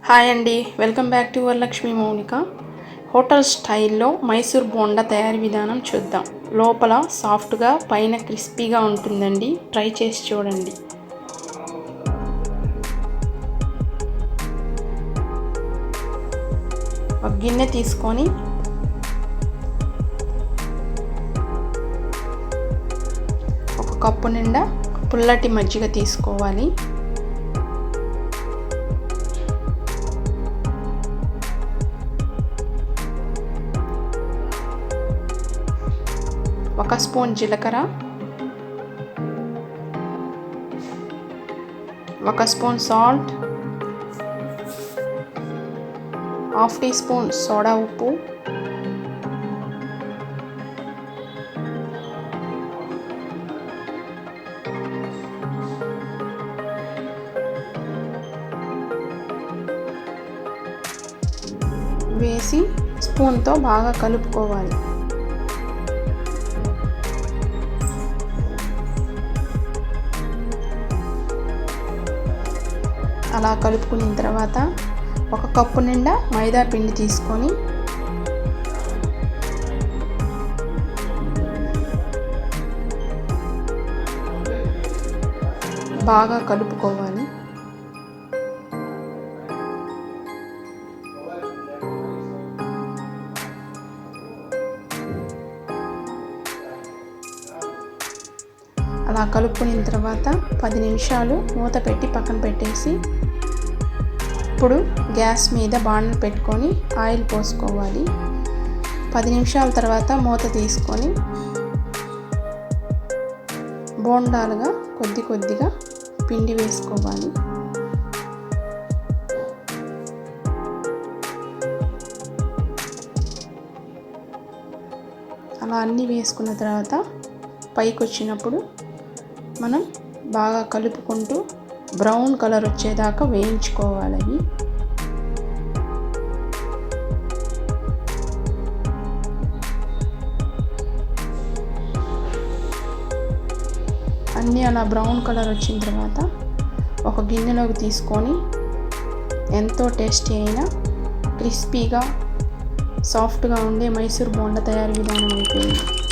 Hi అండి, welcome back to Varalakshmi Mounika. Hotel స్టైల్లో మైసూర్ బోండా తయారీ విధానం చూద్దాం. లోపల సాఫ్ట్గా పైన క్రిస్పీగా ఉంటుందండి. ట్రై చేసి చూడండి. ఒక గిన్నె తీసుకొని ఒక కప్పు నిండా పుల్లటి మజ్జిగ తీసుకోవాలి. ఒక స్పూన్ జీలకర్ర, ఒక spoon salt, half teaspoon soda ఉప్పు, వేసి స్పూన్తో బాగా కలుపుకోవాలి. అలా కలుపుకున్న తర్వాత ఒక కప్పు నిండా మైదా పిండి తీసుకొని బాగా కలుపుకోవాలి. అలా కలుపుకున్న తర్వాత 10 నిమిషాలు మూత పెట్టి పక్కన పెట్టేసి ఇప్పుడు గ్యాస్ మీద బాండలు పెట్టుకొని ఆయిల్ పోసుకోవాలి. 10 నిమిషాల తర్వాత మూత తీసుకొని బోండాలుగా కొద్దిగా పిండి వేసుకోవాలి. అలా అన్నీ వేసుకున్న తర్వాత పైకి వచ్చినప్పుడు మనం బాగా కలుపుకుంటూ బ్రౌన్ కలర్ వచ్చేదాకా వేయించుకోవాలి. అన్నీ అలా బ్రౌన్ కలర్ వచ్చిన తర్వాత ఒక గిన్నెలోకి తీసుకొని ఎంతో టేస్టీ అయిన క్రిస్పీగా సాఫ్ట్గా ఉండే మైసూర్ బోండా తయారీ విధానం అయిపోయింది.